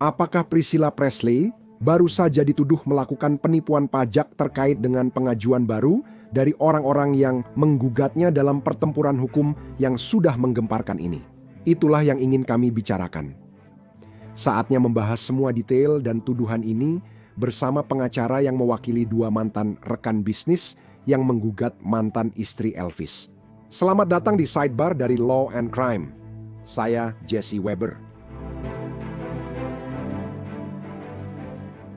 Apakah Priscilla Presley baru saja dituduh melakukan penipuan pajak terkait dengan pengajuan baru dari orang-orang yang menggugatnya dalam pertempuran hukum yang sudah menggemparkan ini? Itulah yang ingin kami bicarakan. Saatnya membahas semua detail dan tuduhan ini bersama pengacara yang mewakili dua mantan rekan bisnis yang menggugat mantan istri Elvis. Selamat datang di Sidebar dari Law and Crime. Saya Jesse Weber.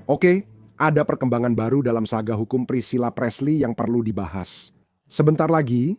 Oke, ada perkembangan baru dalam saga hukum Priscilla Presley yang perlu dibahas. Sebentar lagi,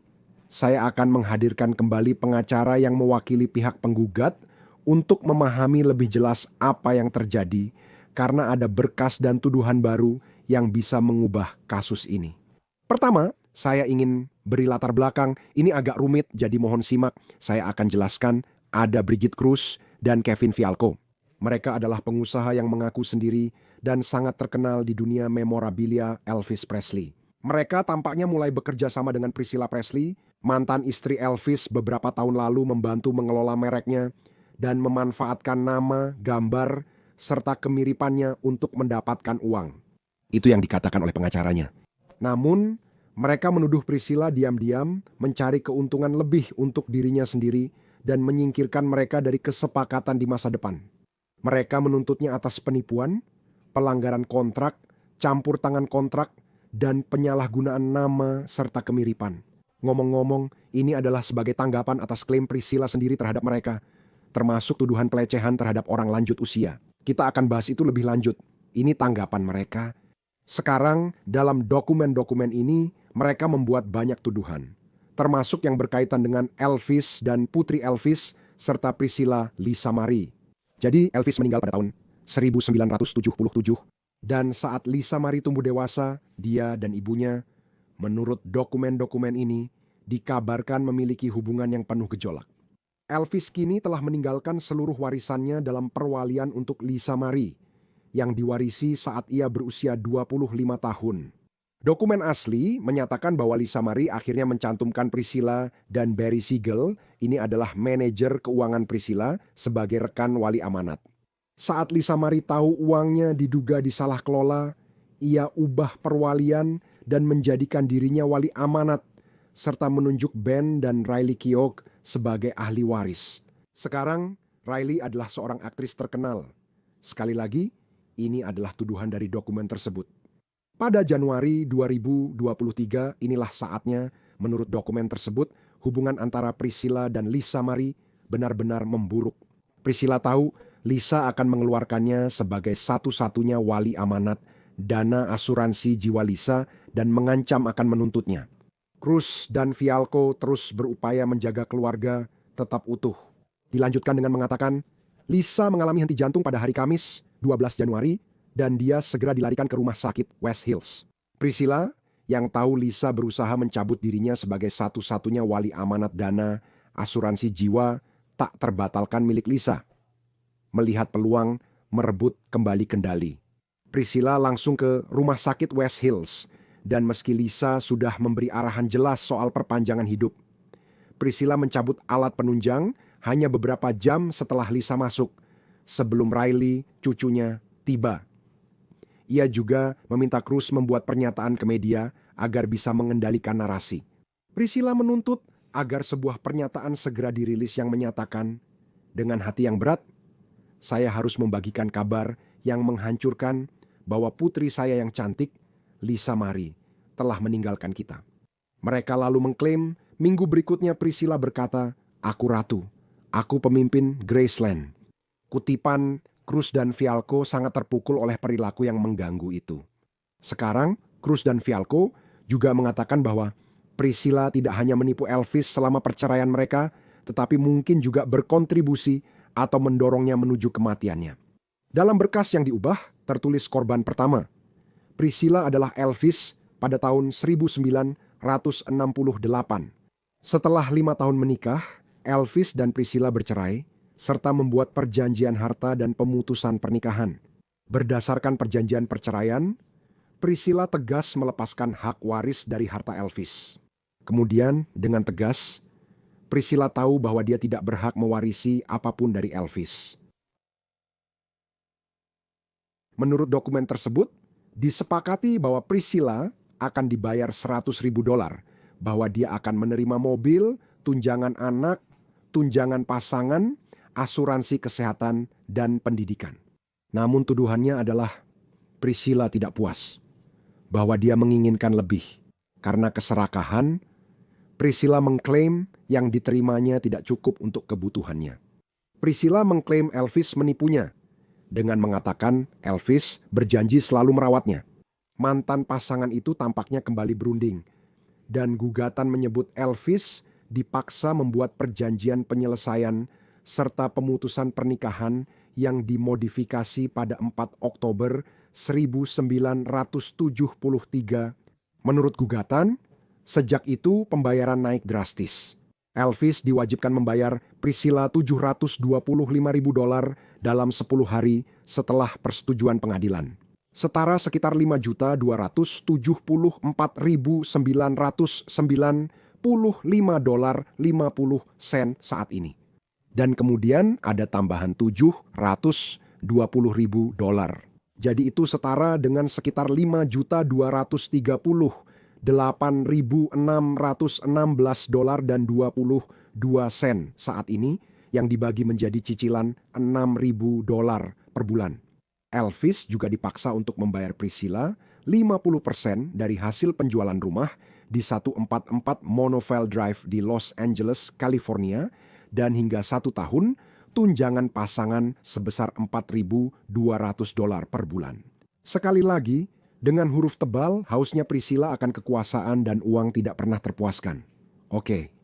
saya akan menghadirkan kembali pengacara yang mewakili pihak penggugat untuk memahami lebih jelas apa yang terjadi karena ada berkas dan tuduhan baru yang bisa mengubah kasus ini. Pertama, saya ingin beri latar belakang. Ini agak rumit, jadi mohon simak. Saya akan jelaskan. Ada Brigitte Cruz dan Kevin Fialko. Mereka adalah pengusaha yang mengaku sendiri dan sangat terkenal di dunia memorabilia Elvis Presley. Mereka tampaknya mulai bekerja sama dengan Priscilla Presley, mantan istri Elvis beberapa tahun lalu membantu mengelola mereknya dan memanfaatkan nama, gambar, serta kemiripannya untuk mendapatkan uang. Itu yang dikatakan oleh pengacaranya. Namun, mereka menuduh Priscilla diam-diam mencari keuntungan lebih untuk dirinya sendiri dan menyingkirkan mereka dari kesepakatan di masa depan. Mereka menuntutnya atas penipuan, pelanggaran kontrak, campur tangan kontrak, dan penyalahgunaan nama serta kemiripan. Ngomong-ngomong, ini adalah sebagai tanggapan atas klaim Priscilla sendiri terhadap mereka, termasuk tuduhan pelecehan terhadap orang lanjut usia. Kita akan bahas itu lebih lanjut. Ini tanggapan mereka. Sekarang, dalam dokumen-dokumen ini, mereka membuat banyak tuduhan, termasuk yang berkaitan dengan Elvis dan putri Elvis, serta Priscilla Lisa Marie. Jadi, Elvis meninggal pada tahun 1977, dan saat Lisa Marie tumbuh dewasa, dia dan ibunya, menurut dokumen-dokumen ini, dikabarkan memiliki hubungan yang penuh gejolak. Elvis kini telah meninggalkan seluruh warisannya dalam perwalian untuk Lisa Marie, yang diwarisi saat ia berusia 25 tahun. Dokumen asli menyatakan bahwa Lisa Marie akhirnya mencantumkan Priscilla dan Barry Siegel, ini adalah manajer keuangan Priscilla, sebagai rekan wali amanat. Saat Lisa Marie tahu uangnya diduga disalah kelola, ia ubah perwalian dan menjadikan dirinya wali amanat, serta menunjuk Ben dan Riley Keough sebagai ahli waris. Sekarang, Riley adalah seorang aktris terkenal. Sekali lagi, ini adalah tuduhan dari dokumen tersebut. Pada Januari 2023, inilah saatnya, menurut dokumen tersebut, hubungan antara Priscilla dan Lisa Marie benar-benar memburuk. Priscilla tahu Lisa akan mengeluarkannya sebagai satu-satunya wali amanat dana asuransi jiwa Lisa dan mengancam akan menuntutnya. Cruz dan Fialko terus berupaya menjaga keluarga tetap utuh. Dilanjutkan dengan mengatakan, Lisa mengalami henti jantung pada hari Kamis, 12 Januari, dan dia segera dilarikan ke rumah sakit West Hills. Priscilla, yang tahu Lisa berusaha mencabut dirinya sebagai satu-satunya wali amanat dana asuransi jiwa, tak terbatalkan milik Lisa. Melihat peluang merebut kembali kendali, Priscilla langsung ke rumah sakit West Hills, dan meski Lisa sudah memberi arahan jelas soal perpanjangan hidup, Priscilla mencabut alat penunjang hanya beberapa jam setelah Lisa masuk, sebelum Riley, cucunya, tiba. Ia juga meminta Cruz membuat pernyataan ke media agar bisa mengendalikan narasi. Priscilla menuntut agar sebuah pernyataan segera dirilis yang menyatakan, dengan hati yang berat, saya harus membagikan kabar yang menghancurkan bahwa putri saya yang cantik, Lisa Marie, telah meninggalkan kita. Mereka lalu mengklaim minggu berikutnya Priscilla berkata, aku ratu, aku pemimpin Graceland. Kutipan Cruz dan Fialko sangat terpukul oleh perilaku yang mengganggu itu. Sekarang, Cruz dan Fialko juga mengatakan bahwa Priscilla tidak hanya menipu Elvis selama perceraian mereka, tetapi mungkin juga berkontribusi atau mendorongnya menuju kematiannya. Dalam berkas yang diubah, tertulis korban pertama. Priscilla adalah Elvis pada tahun 1968. Setelah 5 tahun menikah, Elvis dan Priscilla bercerai, serta membuat perjanjian harta dan pemutusan pernikahan. Berdasarkan perjanjian perceraian, Priscilla tegas melepaskan hak waris dari harta Elvis. Kemudian, dengan tegas, Priscilla tahu bahwa dia tidak berhak mewarisi apapun dari Elvis. Menurut dokumen tersebut, disepakati bahwa Priscilla akan dibayar $100.000, bahwa dia akan menerima mobil, tunjangan anak, tunjangan pasangan, asuransi kesehatan, dan pendidikan. Namun tuduhannya adalah Priscilla tidak puas, bahwa dia menginginkan lebih. Karena keserakahan, Priscilla mengklaim yang diterimanya tidak cukup untuk kebutuhannya. Priscilla mengklaim Elvis menipunya dengan mengatakan Elvis berjanji selalu merawatnya. Mantan pasangan itu tampaknya kembali berunding, dan gugatan menyebut Elvis dipaksa membuat perjanjian penyelesaian serta pemutusan pernikahan yang dimodifikasi pada 4 Oktober 1973. Menurut gugatan, sejak itu pembayaran naik drastis. Elvis diwajibkan membayar Priscilla $725.000 dalam 10 hari setelah persetujuan pengadilan. Setara sekitar $5.274.995.50 saat ini. Dan kemudian ada tambahan $720.000. Jadi itu setara dengan sekitar $5.238.616.22 saat ini yang dibagi menjadi cicilan $6.000 per bulan. Elvis juga dipaksa untuk membayar Priscilla 50% dari hasil penjualan rumah di 144 Monofile Drive di Los Angeles, California, dan hingga 1 tahun tunjangan pasangan sebesar $4.200 per bulan. Sekali lagi, dengan huruf tebal, hausnya Priscilla akan kekuasaan dan uang tidak pernah terpuaskan. Oke.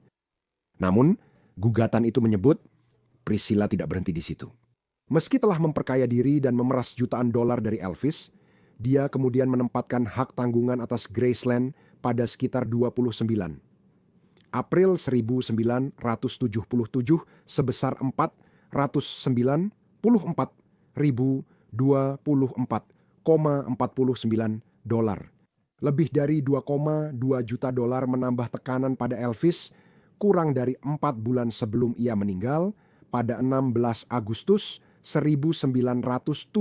Namun, gugatan itu menyebut Priscilla tidak berhenti di situ. Meski telah memperkaya diri dan memeras jutaan dolar dari Elvis, dia kemudian menempatkan hak tanggungan atas Graceland pada sekitar 29. April 1977 sebesar $494.024,49. Lebih dari $2,2 juta menambah tekanan pada Elvis kurang dari 4 bulan sebelum ia meninggal pada 16 Agustus 1977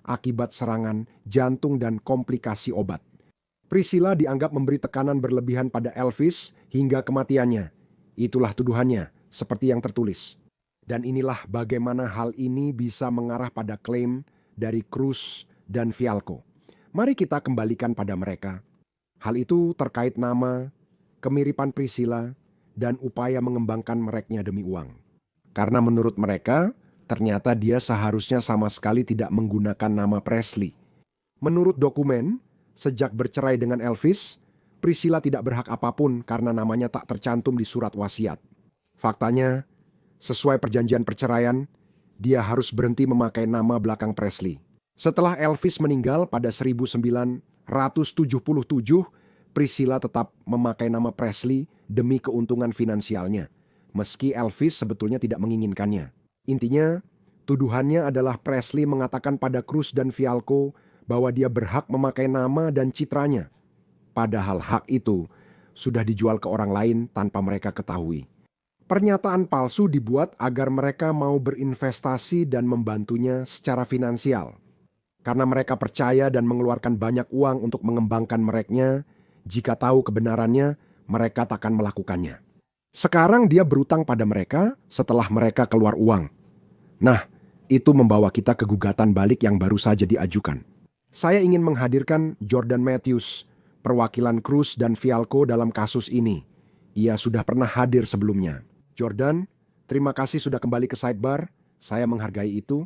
akibat serangan jantung dan komplikasi obat. Priscilla dianggap memberi tekanan berlebihan pada Elvis hingga kematiannya. Itulah tuduhannya, seperti yang tertulis. Dan inilah bagaimana hal ini bisa mengarah pada klaim dari Cruz dan Fialco. Mari kita kembalikan pada mereka. Hal itu terkait nama, kemiripan Priscilla, dan upaya mengembangkan mereknya demi uang. Karena menurut mereka, ternyata dia seharusnya sama sekali tidak menggunakan nama Presley. Menurut dokumen, sejak bercerai dengan Elvis, Priscilla tidak berhak apapun karena namanya tak tercantum di surat wasiat. Faktanya, sesuai perjanjian perceraian, dia harus berhenti memakai nama belakang Presley. Setelah Elvis meninggal pada 1977, Priscilla tetap memakai nama Presley demi keuntungan finansialnya, meski Elvis sebetulnya tidak menginginkannya. Intinya, tuduhannya adalah Presley mengatakan pada Cruz dan Fialco bahwa dia berhak memakai nama dan citranya. Padahal hak itu sudah dijual ke orang lain tanpa mereka ketahui. Pernyataan palsu dibuat agar mereka mau berinvestasi dan membantunya secara finansial. Karena mereka percaya dan mengeluarkan banyak uang untuk mengembangkan mereknya, jika tahu kebenarannya, mereka takkan melakukannya. Sekarang dia berutang pada mereka setelah mereka keluar uang. Nah, itu membawa kita ke gugatan balik yang baru saja diajukan. Saya ingin menghadirkan Jordan Matthews, perwakilan Cruz dan Fialco dalam kasus ini. Ia sudah pernah hadir sebelumnya. Jordan, terima kasih sudah kembali ke Sidebar. Saya menghargai itu.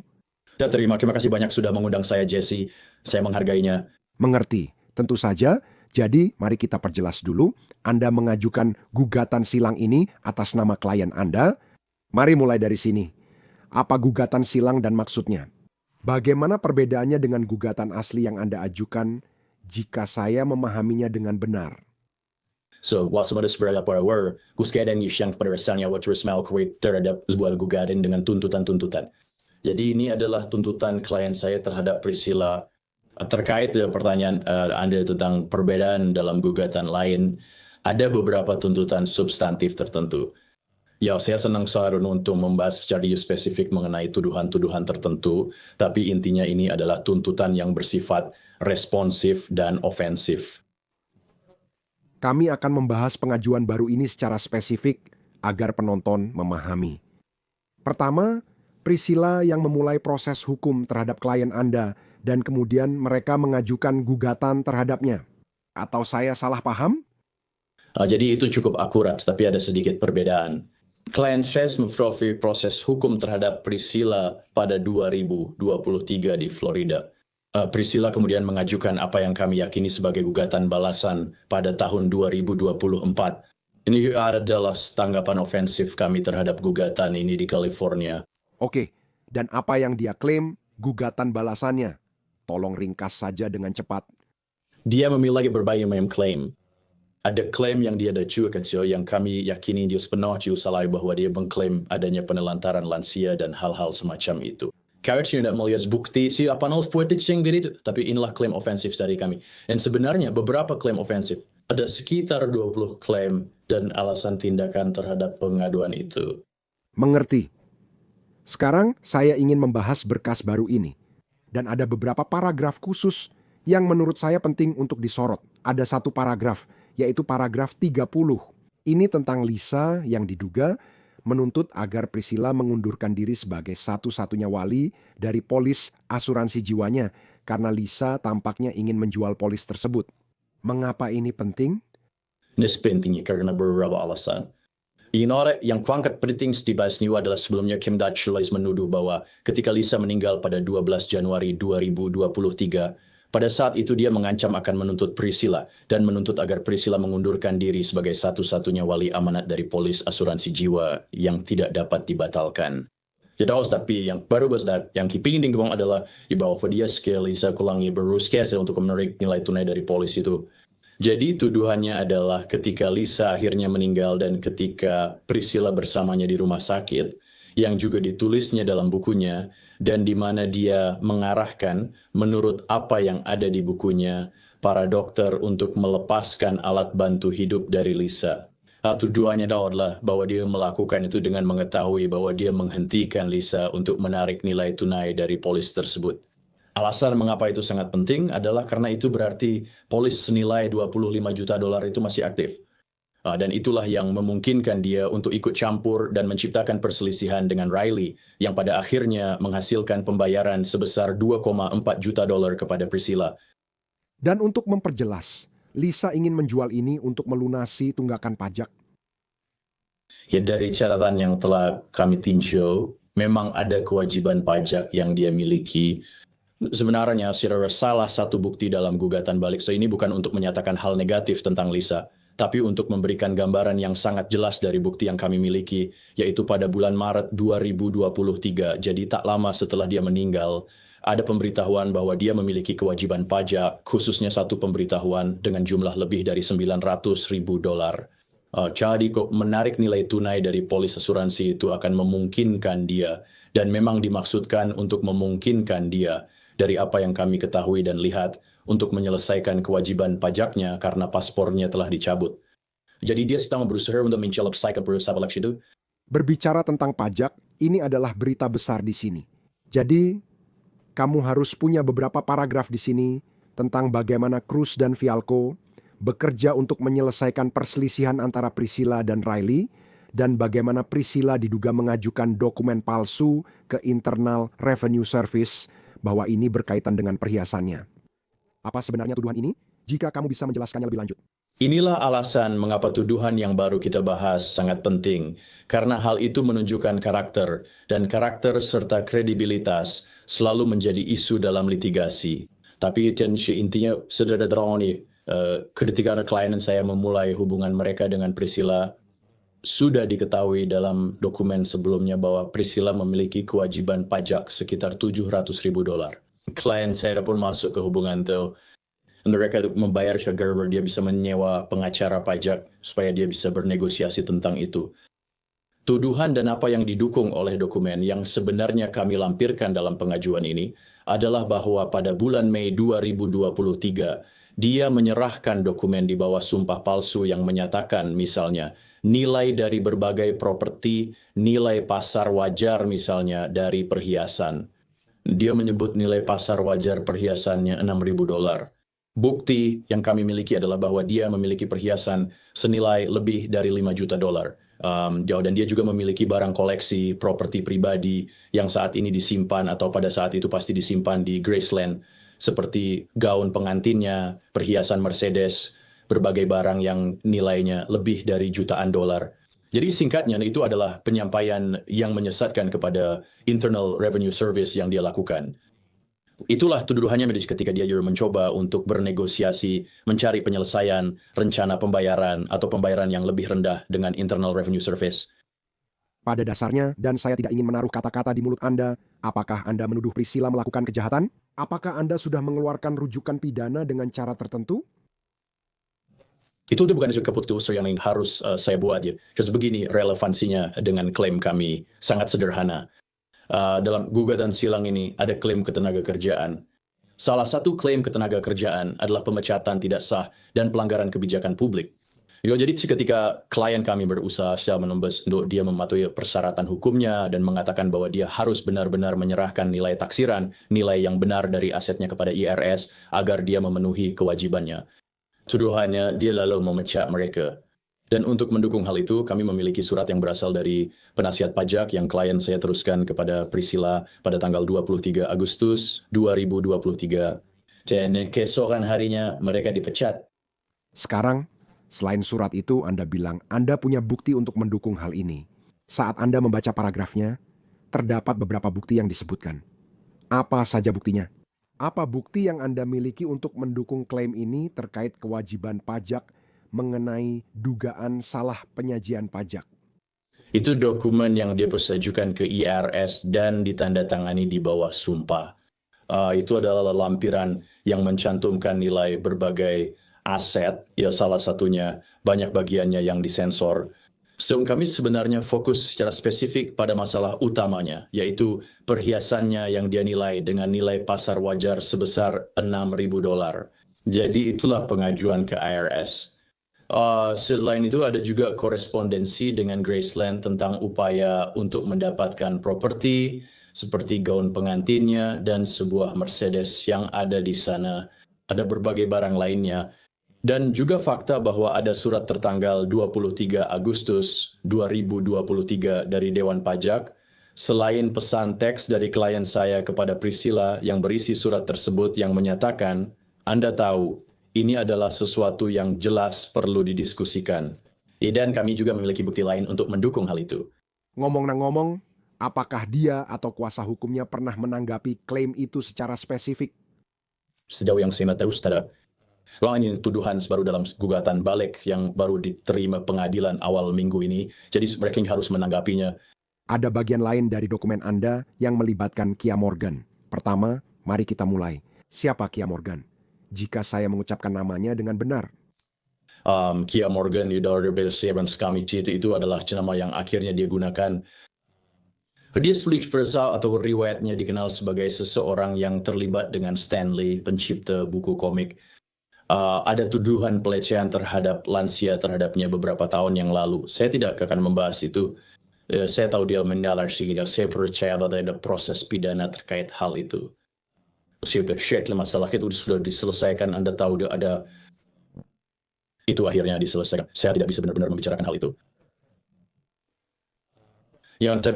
Ya, terima kasih banyak sudah mengundang saya, Jesse. Saya menghargainya. Mengerti, tentu saja. Jadi, mari kita perjelas dulu. Anda mengajukan gugatan silang ini atas nama klien Anda. Mari mulai dari sini. Apa gugatan silang dan maksudnya? Bagaimana perbedaannya dengan gugatan asli yang Anda ajukan jika saya memahaminya dengan benar? So, sebenarnya seberapa gugatan yang pada asalnya terus melakukan terhadap sebuah gugatan dengan tuntutan-tuntutan. Jadi ini adalah tuntutan klien saya terhadap Priscilla terkait dengan pertanyaan Anda tentang perbedaan dalam gugatan lain. Ada beberapa tuntutan substantif tertentu. Ya, saya senang Sarun untuk membahas secara spesifik mengenai tuduhan-tuduhan tertentu, tapi intinya ini adalah tuntutan yang bersifat responsif dan ofensif. Kami akan membahas pengajuan baru ini secara spesifik agar penonton memahami. Pertama, Priscilla yang memulai proses hukum terhadap klien Anda dan kemudian mereka mengajukan gugatan terhadapnya. Atau saya salah paham? Jadi itu cukup akurat, tapi ada sedikit perbedaan. Klien saya memprofil proses hukum terhadap Priscilla pada 2023 di Florida. Priscilla kemudian mengajukan apa yang kami yakini sebagai gugatan balasan pada tahun 2024. Ini adalah tanggapan ofensif kami terhadap gugatan ini di California. Oke, dan apa yang dia klaim gugatan balasannya? Tolong ringkas saja dengan cepat. Dia memiliki berbagai macam klaim. Ada klaim yang dia ajukan yang kami yakini dia sepenuhnya salah bahwa dia mengklaim adanya penelantaran lansia dan hal-hal semacam itu. Kami tidak melihat bukti apa footage yang dari itu, tapi inilah klaim ofensif dari kami. Dan sebenarnya beberapa klaim ofensif. Ada sekitar 20 klaim dan alasan tindakan terhadap pengaduan itu. Mengerti. Sekarang saya ingin membahas berkas baru ini. Dan ada beberapa paragraf khusus yang menurut saya penting untuk disorot. Ada satu paragraf, yaitu paragraf 30. Ini tentang Lisa yang diduga menuntut agar Priscilla mengundurkan diri sebagai satu-satunya wali dari polis asuransi jiwanya karena Lisa tampaknya ingin menjual polis tersebut. Mengapa ini penting? Ini pentingnya karena beberapa alasan. Yang kuangkat penting dibahas ini adalah sebelumnya Kim Dutchlies menuduh bahwa ketika Lisa meninggal pada 12 Januari 2023, pada saat itu dia mengancam akan menuntut Priscilla dan menuntut agar Priscilla mengundurkan diri sebagai satu-satunya wali amanat dari polis asuransi jiwa yang tidak dapat dibatalkan. Tapi yang baru yang kipingin adalah bahwa dia sekali Lisa kulangi berusaha untuk menarik nilai tunai dari polis itu. Jadi tuduhannya adalah ketika Lisa akhirnya meninggal dan ketika Priscilla bersamanya di rumah sakit, yang juga ditulisnya dalam bukunya, dan di mana dia mengarahkan menurut apa yang ada di bukunya, para dokter untuk melepaskan alat bantu hidup dari Lisa. Tuduhannya adalah bahwa dia melakukan itu dengan mengetahui bahwa dia menghentikan Lisa untuk menarik nilai tunai dari polis tersebut. Alasan mengapa itu sangat penting adalah karena itu berarti polis senilai $25 juta itu masih aktif. Dan itulah yang memungkinkan dia untuk ikut campur dan menciptakan perselisihan dengan Riley yang pada akhirnya menghasilkan pembayaran sebesar $2,4 juta kepada Priscilla. Dan untuk memperjelas, Lisa ingin menjual ini untuk melunasi tunggakan pajak. Ya, dari catatan yang telah kami tinjau, memang ada kewajiban pajak yang dia miliki. Sebenarnya, salah satu bukti dalam gugatan balik ini bukan untuk menyatakan hal negatif tentang Lisa, tapi untuk memberikan gambaran yang sangat jelas dari bukti yang kami miliki, yaitu pada bulan Maret 2023, jadi tak lama setelah dia meninggal, ada pemberitahuan bahwa dia memiliki kewajiban pajak, khususnya satu pemberitahuan dengan jumlah lebih dari $900.000. Jadi menarik nilai tunai dari polis asuransi itu akan memungkinkan dia, dan memang dimaksudkan untuk memungkinkan dia, dari apa yang kami ketahui dan lihat, untuk menyelesaikan kewajiban pajaknya karena paspornya telah dicabut. Jadi dia sedang berusaha untuk menyelesaikan perusahaan itu. Berbicara tentang pajak, ini adalah berita besar di sini. Jadi, kamu harus punya beberapa paragraf di sini tentang bagaimana Cruz dan Fialco bekerja untuk menyelesaikan perselisihan antara Priscilla dan Riley, dan bagaimana Priscilla diduga mengajukan dokumen palsu ke Internal Revenue Service bahwa ini berkaitan dengan perhiasannya. Apa sebenarnya tuduhan ini? Jika kamu bisa menjelaskannya lebih lanjut. Inilah alasan mengapa tuduhan yang baru kita bahas sangat penting, karena hal itu menunjukkan karakter, dan karakter serta kredibilitas selalu menjadi isu dalam litigasi. Tapi intinya sederhana nih, ketika klien saya memulai hubungan mereka dengan Priscilla, sudah diketahui dalam dokumen sebelumnya bahwa Priscilla memiliki kewajiban pajak sekitar $700.000. Klien saya pun masuk ke hubungan itu. Mereka membayar agar dia bisa menyewa pengacara pajak supaya dia bisa bernegosiasi tentang itu. Tuduhan dan apa yang didukung oleh dokumen yang sebenarnya kami lampirkan dalam pengajuan ini adalah bahwa pada bulan Mei 2023, dia menyerahkan dokumen di bawah sumpah palsu yang menyatakan misalnya nilai dari berbagai properti, nilai pasar wajar misalnya dari perhiasan. Dia menyebut nilai pasar wajar perhiasannya $6.000. Bukti yang kami miliki adalah bahwa dia memiliki perhiasan senilai lebih dari $5 juta. Dan dia juga memiliki barang koleksi, properti pribadi yang saat ini disimpan atau pada saat itu pasti disimpan di Graceland, seperti gaun pengantinnya, perhiasan Mercedes, berbagai barang yang nilainya lebih dari jutaan dolar. Jadi singkatnya itu adalah penyampaian yang menyesatkan kepada Internal Revenue Service yang dia lakukan. Itulah tuduhannya ketika dia mencoba untuk bernegosiasi, mencari penyelesaian rencana pembayaran atau pembayaran yang lebih rendah dengan Internal Revenue Service. Pada dasarnya, dan saya tidak ingin menaruh kata-kata di mulut Anda, apakah Anda menuduh Priscilla melakukan kejahatan? Apakah Anda sudah mengeluarkan rujukan pidana dengan cara tertentu? Itu bukan keputusan yang harus saya buat ya. Terus begini relevansinya dengan klaim kami, sangat sederhana. Dalam gugatan silang ini ada klaim ketenagakerjaan. Salah satu klaim ketenagakerjaan adalah pemecatan tidak sah dan pelanggaran kebijakan publik. Jadi ketika klien kami berusaha secara menembus untuk dia mematuhi persyaratan hukumnya dan mengatakan bahwa dia harus benar-benar menyerahkan nilai taksiran, nilai yang benar dari asetnya kepada IRS agar dia memenuhi kewajibannya. Tuduhannya dia lalu memecat mereka. Dan untuk mendukung hal itu, kami memiliki surat yang berasal dari penasihat pajak yang klien saya teruskan kepada Priscilla pada tanggal 23 Agustus 2023. Dan keesokan harinya mereka dipecat. Sekarang, selain surat itu, Anda bilang Anda punya bukti untuk mendukung hal ini. Saat Anda membaca paragrafnya, terdapat beberapa bukti yang disebutkan. Apa saja buktinya? Apa bukti yang Anda miliki untuk mendukung klaim ini terkait kewajiban pajak mengenai dugaan salah penyajian pajak? Itu dokumen yang dia persetujukan ke IRS dan ditandatangani di bawah sumpah. Itu adalah lampiran yang mencantumkan nilai berbagai aset, ya salah satunya banyak bagiannya yang disensor. So, kami sebenarnya fokus secara spesifik pada masalah utamanya, yaitu perhiasannya yang dia nilai dengan nilai pasar wajar sebesar $6.000. Jadi itulah pengajuan ke IRS. Selain itu ada juga korespondensi dengan Graceland tentang upaya untuk mendapatkan properti seperti gaun pengantinnya dan sebuah Mercedes yang ada di sana. Ada berbagai barang lainnya. Dan juga fakta bahwa ada surat tertanggal 23 Agustus 2023 dari Dewan Pajak, selain pesan teks dari klien saya kepada Priscilla yang berisi surat tersebut yang menyatakan, Anda tahu, ini adalah sesuatu yang jelas perlu didiskusikan. Dan kami juga memiliki bukti lain untuk mendukung hal itu. Ngomong-ngomong, apakah dia atau kuasa hukumnya pernah menanggapi klaim itu secara spesifik? Sejauh yang saya tahu, saudara, ini tuduhan baru dalam gugatan balik yang baru diterima pengadilan awal minggu ini. Jadi mereka harus menanggapinya. Ada bagian lain dari dokumen Anda yang melibatkan Kia Morgan. Pertama, mari kita mulai. Siapa Kia Morgan? Jika saya mengucapkan namanya dengan benar. Kia Morgan di Daughter Severance Committee itu adalah nama yang akhirnya dia gunakan. Dia sulit versal atau riwayatnya dikenal sebagai seseorang yang terlibat dengan Stan Lee, pencipta buku komik. Ada tuduhan pelecehan terhadap lansia terhadapnya beberapa tahun yang lalu. Saya tidak akan membahas itu. Saya tahu dia menyalarkan, saya percaya ada proses pidana terkait hal itu. Masalah itu sudah diselesaikan, Anda tahu ada itu akhirnya diselesaikan. Saya tidak bisa benar-benar membicarakan hal itu. Yang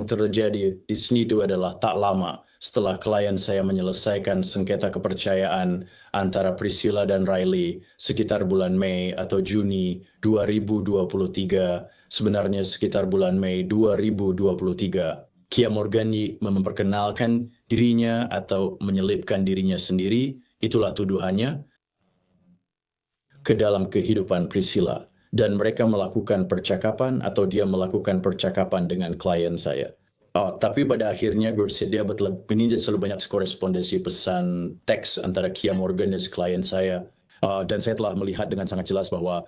terjadi di sini itu adalah tak lama setelah klien saya menyelesaikan sengketa kepercayaan antara Priscilla dan Riley sekitar bulan Mei atau Juni 2023, sebenarnya sekitar bulan Mei 2023. Kia Morgan memperkenalkan dirinya atau menyelipkan dirinya sendiri, itulah tuduhannya, ke dalam kehidupan Priscilla. Dan mereka melakukan percakapan atau dia melakukan percakapan dengan klien saya. Tapi pada akhirnya bersedia ini selalu banyak korespondensi pesan teks antara Kia Morgan dan klien saya. Dan saya telah melihat dengan sangat jelas bahwa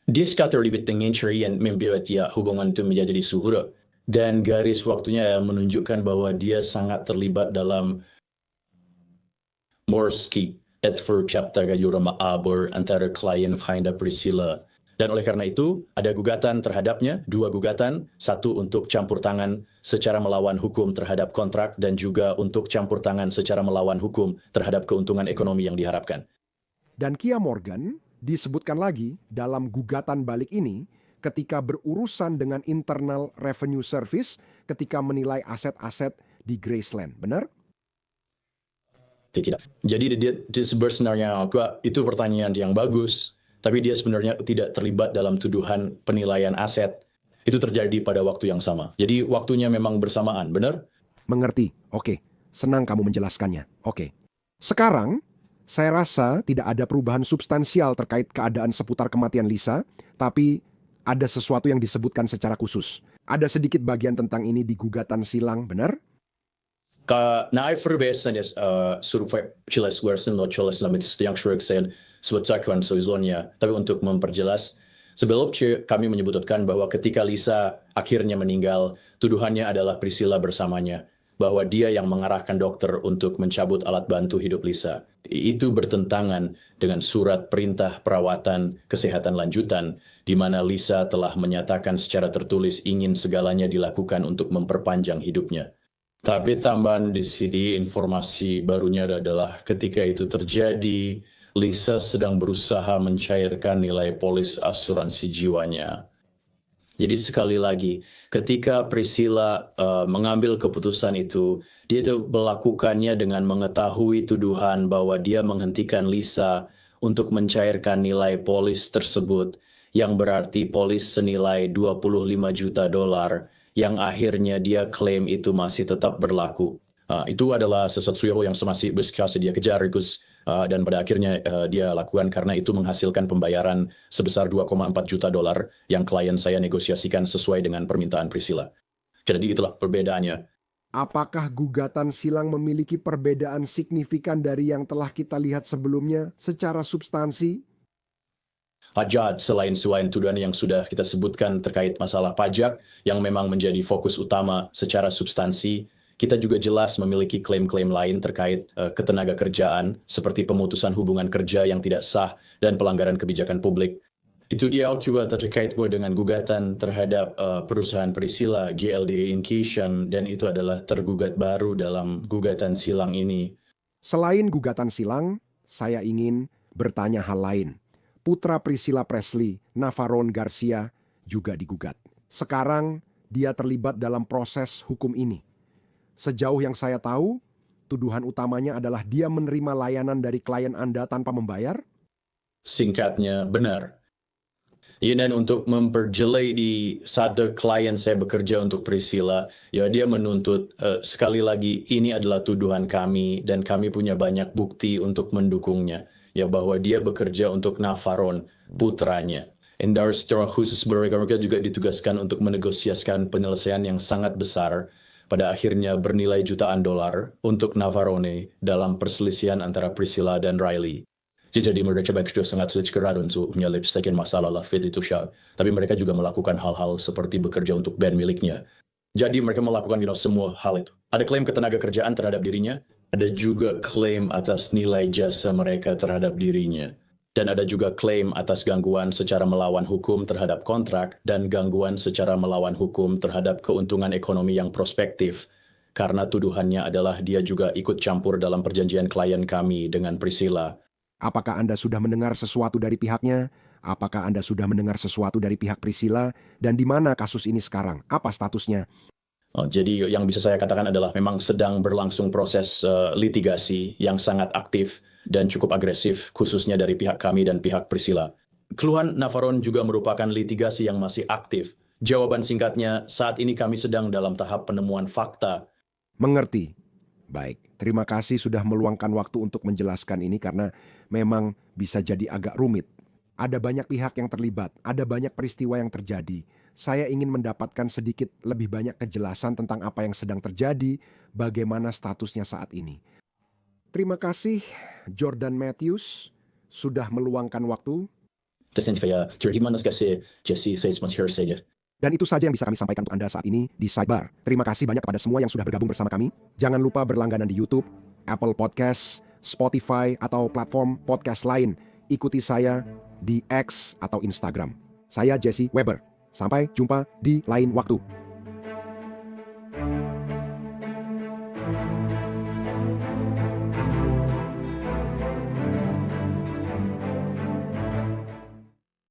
dia sekali terlibat dengan cerian membuat hubungan itu menjadi suhura. Dan garis waktunya menunjukkan bahwa dia sangat terlibat dalam Morski. At for chapter Yura Maabor antara klien Hinda Priscilla Dan oleh karena itu, ada gugatan terhadapnya, 2 gugatan, 1 untuk campur tangan secara melawan hukum terhadap kontrak dan juga untuk campur tangan secara melawan hukum terhadap keuntungan ekonomi yang diharapkan. Dan Kia Morgan disebutkan lagi dalam gugatan balik ini ketika berurusan dengan Internal Revenue Service ketika menilai aset-aset di Graceland. Benar? Tidak. Jadi dia sebenarnya itu pertanyaan yang bagus, tapi dia sebenarnya tidak terlibat dalam tuduhan penilaian aset. Itu terjadi pada waktu yang sama. Jadi waktunya memang bersamaan, benar? Mengerti. Oke. Senang kamu menjelaskannya. Oke. Sekarang, saya rasa tidak ada perubahan substansial terkait keadaan seputar kematian Lisa, tapi ada sesuatu yang disebutkan secara khusus. Ada sedikit bagian tentang ini di gugatan silang, benar? När förberedelsen survei Chiles version lo Chiles namit yang sen sebutkan soizonya. Tapi untuk memperjelas, sebelum kami menyebutkan bahwa ketika Lisa akhirnya meninggal, tuduhannya adalah Priscilla bersamanya. Bahwa dia yang mengarahkan dokter untuk mencabut alat bantu hidup Lisa. Itu bertentangan dengan surat perintah perawatan kesehatan lanjutan, di mana Lisa telah menyatakan secara tertulis ingin segalanya dilakukan untuk memperpanjang hidupnya. Tapi tambahan di sini informasi barunya adalah ketika itu terjadi, Lisa sedang berusaha mencairkan nilai polis asuransi jiwanya. Jadi sekali lagi, ketika Priscilla mengambil keputusan itu, dia itu melakukannya dengan mengetahui tuduhan bahwa dia menghentikan Lisa untuk mencairkan nilai polis tersebut, yang berarti polis senilai $25 juta, yang akhirnya dia klaim itu masih tetap berlaku. Itu adalah sesuatu yang masih berkasi dia kejar, dan pada akhirnya dia lakukan karena itu menghasilkan pembayaran sebesar $2,4 juta yang klien saya negosiasikan sesuai dengan permintaan Priscilla. Jadi itulah perbedaannya. Apakah gugatan silang memiliki perbedaan signifikan dari yang telah kita lihat sebelumnya secara substansi? Pajak selain tuduhan yang sudah kita sebutkan terkait masalah pajak yang memang menjadi fokus utama secara substansi, kita juga jelas memiliki klaim-klaim lain terkait ketenaga kerjaan seperti pemutusan hubungan kerja yang tidak sah dan pelanggaran kebijakan publik. Itu dia juga terkait dengan gugatan terhadap perusahaan Priscilla, GLD Incation, dan itu adalah tergugat baru dalam gugatan silang ini. Selain gugatan silang, saya ingin bertanya hal lain. Putra Priscilla Presley, Navarone Garcia, juga digugat. Sekarang, dia terlibat dalam proses hukum ini. Sejauh yang saya tahu, tuduhan utamanya adalah dia menerima layanan dari klien Anda tanpa membayar? Singkatnya, benar. Dan untuk memperjelai di satu klien saya bekerja untuk Priscilla, ya dia menuntut, sekali lagi, ini adalah tuduhan kami dan kami punya banyak bukti untuk mendukungnya. Ya bahwa dia bekerja untuk Navarone, putranya. Dan secara khusus mereka juga ditugaskan untuk menegosiasikan penyelesaian yang sangat besar pada akhirnya bernilai jutaan dolar untuk Navarone dalam perselisihan antara Priscilla dan Riley. Jadi mereka sudah sangat sulit untuk menyelesaikan masalah fit itu siya. Tapi mereka juga melakukan hal-hal seperti bekerja untuk band miliknya. Jadi mereka melakukan semua hal itu. Ada klaim ketenaga kerjaan terhadap dirinya, ada juga klaim atas nilai jasa mereka terhadap dirinya. Dan ada juga klaim atas gangguan secara melawan hukum terhadap kontrak dan gangguan secara melawan hukum terhadap keuntungan ekonomi yang prospektif. Karena tuduhannya adalah dia juga ikut campur dalam perjanjian klien kami dengan Priscilla. Apakah Anda sudah mendengar sesuatu dari pihaknya? Apakah Anda sudah mendengar sesuatu dari pihak Priscilla? Dan di mana kasus ini sekarang? Apa statusnya? Jadi yang bisa saya katakan adalah memang sedang berlangsung proses litigasi yang sangat aktif dan cukup agresif, khususnya dari pihak kami dan pihak Priscilla. Keluhan Navarone juga merupakan litigasi yang masih aktif. Jawaban singkatnya, saat ini kami sedang dalam tahap penemuan fakta. Mengerti. Baik, terima kasih sudah meluangkan waktu untuk menjelaskan ini karena memang bisa jadi agak rumit. Ada banyak pihak yang terlibat, ada banyak peristiwa yang terjadi. Saya ingin mendapatkan sedikit lebih banyak kejelasan tentang apa yang sedang terjadi, bagaimana statusnya saat ini. Terima kasih Jordan Matthews sudah meluangkan waktu. Dan itu saja yang bisa kami sampaikan untuk Anda saat ini di Sidebar. Terima kasih banyak kepada semua yang sudah bergabung bersama kami. Jangan lupa berlangganan di YouTube, Apple Podcast, Spotify, atau platform podcast lain. Ikuti saya di X atau Instagram. Saya Jesse Weber. Sampai jumpa di lain waktu.